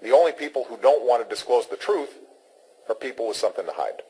The only people who don't want to disclose the truth are people with something to hide.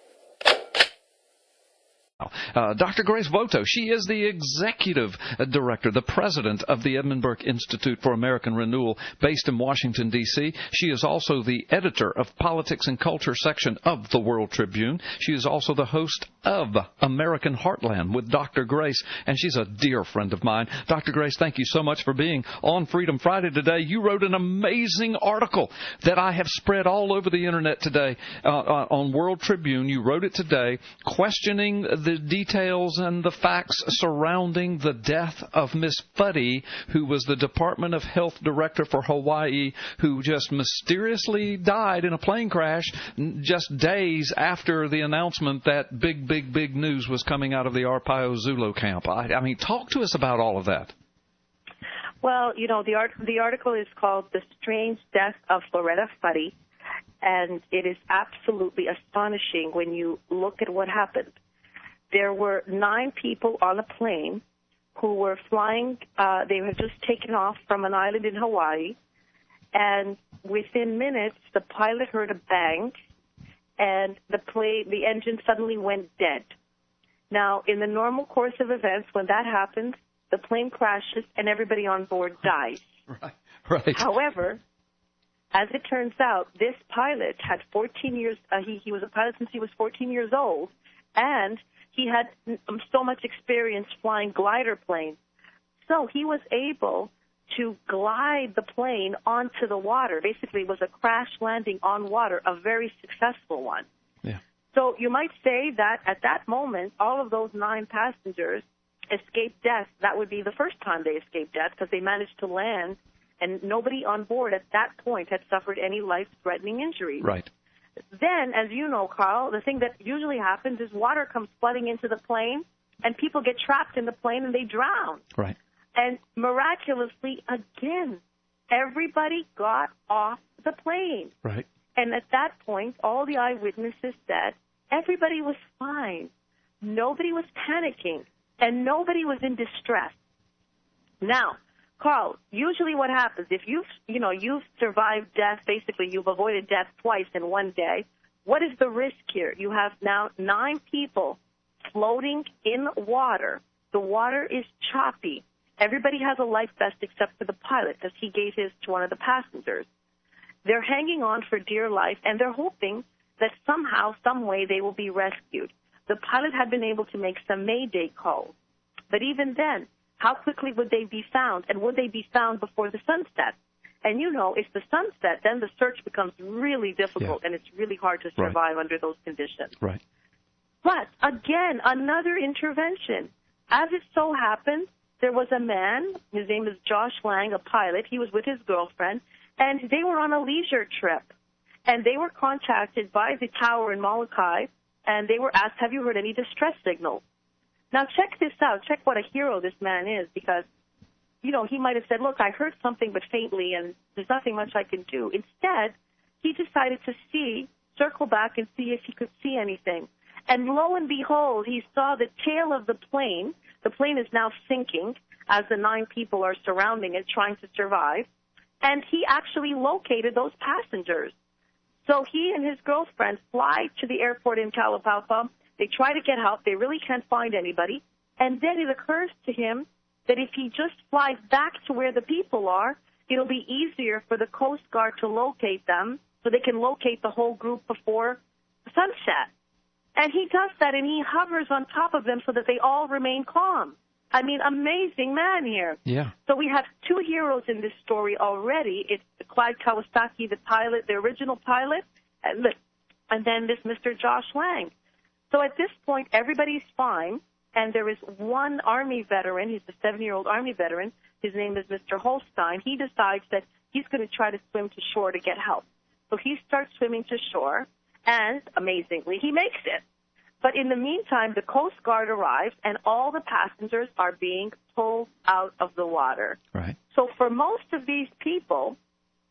Dr. Grace Vuoto, she is the executive director, the president of the Edmund Burke Institute for American Renewal based in Washington, D.C. She is also the editor of Politics and Culture section of the World Tribune. She is also the host of American Heartland with Dr. Grace, and she's a dear friend of mine. Dr. Grace, thank you so much for being on Freedom Friday today. You wrote an amazing article that I have spread all over the Internet today on World Tribune. You wrote it today, questioning the details and the facts surrounding the death of Miss Fuddy, who was the Department of Health Director for Hawaii, who just mysteriously died in a plane crash just days after the announcement that big news was coming out of the Arpaio Zulu camp. I mean, talk to us about all of that. Well, you know, the article is called The Strange Death of Loretta Fuddy, and it is absolutely astonishing when you look at what happened. There were 9 people on a plane who were flying. They had just taken off from an island in Hawaii, and within minutes, the pilot heard a bang, and the engine suddenly went dead. Now, in the normal course of events, when that happens, the plane crashes and everybody on board dies. Right. However, as it turns out, this pilot had 14 years. He was a pilot since he was 14 years old, and he had so much experience flying glider planes. So he was able to glide the plane onto the water. Basically, it was a crash landing on water, a very successful one. Yeah. So you might say that at that moment, all of those 9 passengers escaped death. That would be the first time they escaped death because they managed to land, and nobody on board at that point had suffered any life-threatening injuries. Right. Then, as you know, Carl, the thing that usually happens is water comes flooding into the plane, and people get trapped in the plane and they drown. Right. And miraculously, again, everybody got off the plane. Right. And at that point, all the eyewitnesses said everybody was fine. Nobody was panicking, and nobody was in distress. Now, Carl, usually what happens, if you've survived death, basically you've avoided death twice in one day, what is the risk here? You have now 9 people floating in water. The water is choppy. Everybody has a life vest except for the pilot, because he gave his to one of the passengers. They're hanging on for dear life, and they're hoping that somehow, some way, they will be rescued. The pilot had been able to make some mayday calls. But even then, how quickly would they be found, and would they be found before the sun sets? And you know, if the sun sets, then the search becomes really difficult, and it's really hard to survive under those conditions. Right. But, again, another intervention. As it so happened, there was a man, his name is Josh Lang, a pilot. He was with his girlfriend, and they were on a leisure trip. And they were contacted by the tower in Molokai, and they were asked, have you heard any distress signals? Now, check this out. Check what a hero this man is, because, you know, he might have said, look, I heard something but faintly, and there's nothing much I can do. Instead, he decided to circle back and see if he could see anything. And lo and behold, he saw the tail of the plane. The plane is now sinking as the 9 people are surrounding it, trying to survive. And he actually located those passengers. So he and his girlfriend fly to the airport in Kalapaupa. They try to get help. They really can't find anybody. And then it occurs to him that if he just flies back to where the people are, it'll be easier for the Coast Guard to locate them so they can locate the whole group before sunset. And he does that, and he hovers on top of them so that they all remain calm. I mean, amazing man here. Yeah. So we have 2 heroes in this story already. It's Clyde Kawasaki, the pilot, the original pilot, and then this Mr. Josh Lang. So at this point, everybody's fine, and there is one Army veteran. He's a 7-year-old Army veteran. His name is Mr. Holstein. He decides that he's going to try to swim to shore to get help. So he starts swimming to shore, and amazingly, he makes it. But in the meantime, the Coast Guard arrives, and all the passengers are being pulled out of the water. Right. So for most of these people,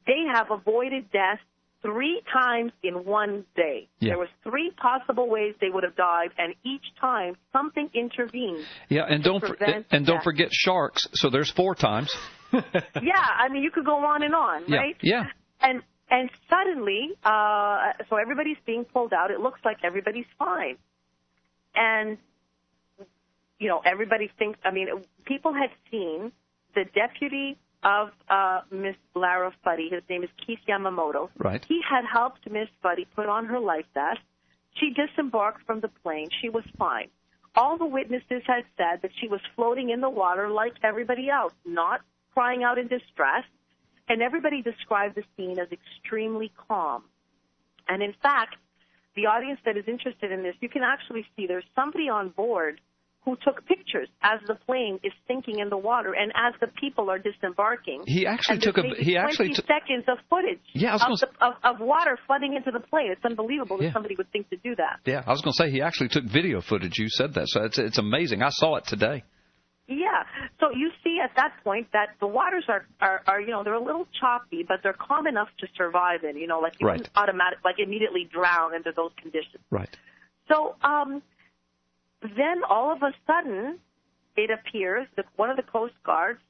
they have avoided death 3 times in one day. Yeah. There was 3 possible ways they would have died, and each time something intervened. Yeah, and don't forget sharks. So there's 4 times. Yeah, I mean, you could go on and on, right? Yeah. And And suddenly, so everybody's being pulled out. It looks like everybody's fine. And, everybody thinks, people had seen the deputy of Miss Lara Fuddy. His name is Keith Yamamoto. Right. He had helped Miss Fuddy put on her life vest. She disembarked from the plane. She was fine. All the witnesses had said that she was floating in the water like everybody else, not crying out in distress. And everybody described the scene as extremely calm. And in fact, the audience that is interested in this, you can actually see there's somebody on board who took pictures as the plane is sinking in the water and as the people are disembarking. He actually took 20 seconds of footage of water flooding into the plane. It's unbelievable that somebody would think to do that. Yeah, I was going to say he actually took video footage. You said that, so it's amazing. I saw it today. Yeah, so you see at that point that the waters are they're a little choppy, but they're calm enough to survive in. Like you Right. wouldn't immediately drown under those conditions. Right. So then all of a sudden, it appears that one of the Coast Guards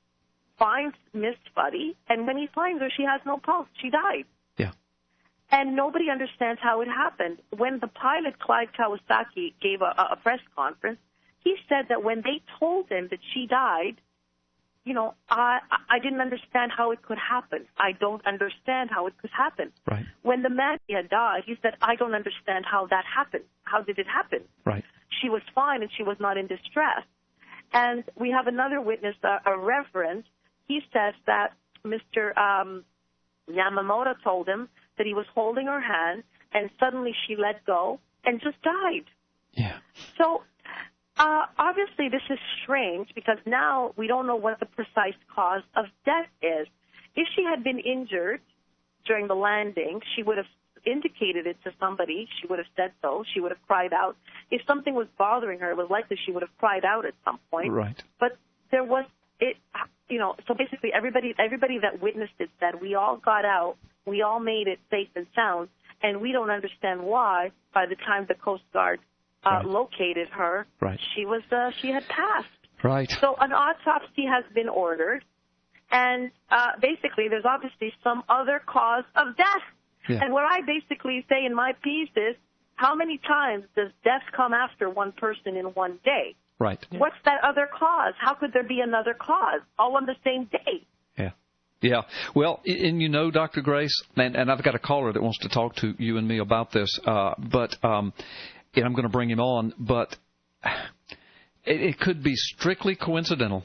finds Miss Fuddy, and when he finds her, she has no pulse. She died. Yeah. And nobody understands how it happened. When the pilot, Clyde Kawasaki, gave a press conference, he said that when they told him that she died, I didn't understand how it could happen. I don't understand how it could happen. Right. When the man had died, he said, I don't understand how that happened. How did it happen? Right. She was fine and she was not in distress. And we have another witness, a reverend. He says that Mr. Yamamoto told him that he was holding her hand and suddenly she let go and just died. Yeah. So obviously this is strange because now we don't know what the precise cause of death is. If she had been injured during the landing, she would have indicated it to somebody. She would have said so. She would have cried out. If something was bothering her, it was likely she would have cried out at some point. Right. But there was so basically everybody that witnessed it said we all got out, we all made it safe and sound, and we don't understand why by the time the Coast Guard located her, right. she had passed. Right. So an autopsy has been ordered, and basically there's obviously some other cause of death. Yeah. And what I basically say in my piece is, how many times does death come after one person in one day? Right. Yeah. What's that other cause? How could there be another cause all on the same day? Yeah. Yeah. Well, and Dr. Grace, and I've got a caller that wants to talk to you and me about this, but I'm going to bring him on, but it could be strictly coincidental.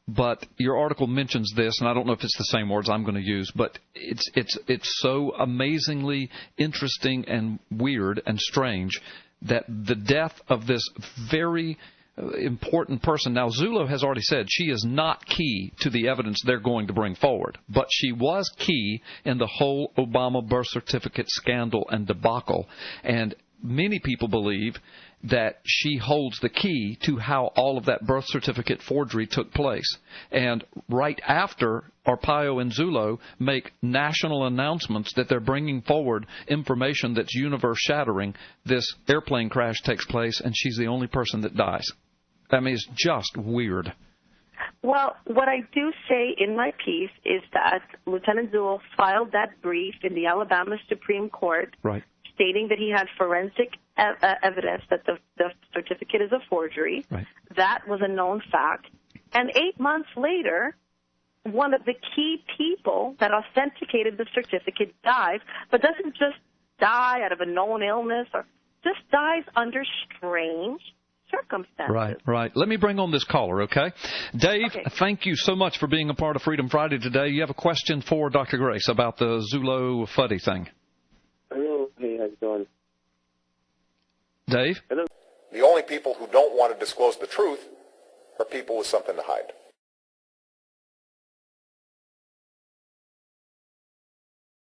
But your article mentions this, and I don't know if it's the same words I'm going to use, but it's so amazingly interesting and weird and strange that the death of this very important person. Now, Zullo has already said she is not key to the evidence they're going to bring forward, but she was key in the whole Obama birth certificate scandal and debacle. And many people believe that she holds the key to how all of that birth certificate forgery took place. And right after Arpaio and Zullo make national announcements that they're bringing forward information that's universe-shattering, this airplane crash takes place, and she's the only person that dies. I mean, it's just weird. Well, what I do say in my piece is that Lieutenant Zullo filed that brief in the Alabama Supreme Court, right, stating that he had forensic evidence that the certificate is a forgery. Right. That was a known fact. And 8 months later, one of the key people that authenticated the certificate dies, but doesn't just die out of a known illness, or just dies under strange circumstances. Right, right. Let me bring on this caller, okay? Dave, okay. Thank you so much for being a part of Freedom Friday today. You have a question for Dr. Grace about the Zullo Fuddy thing. Hello. Hey, how's it going? Dave? Hello. The only people who don't want to disclose the truth are people with something to hide.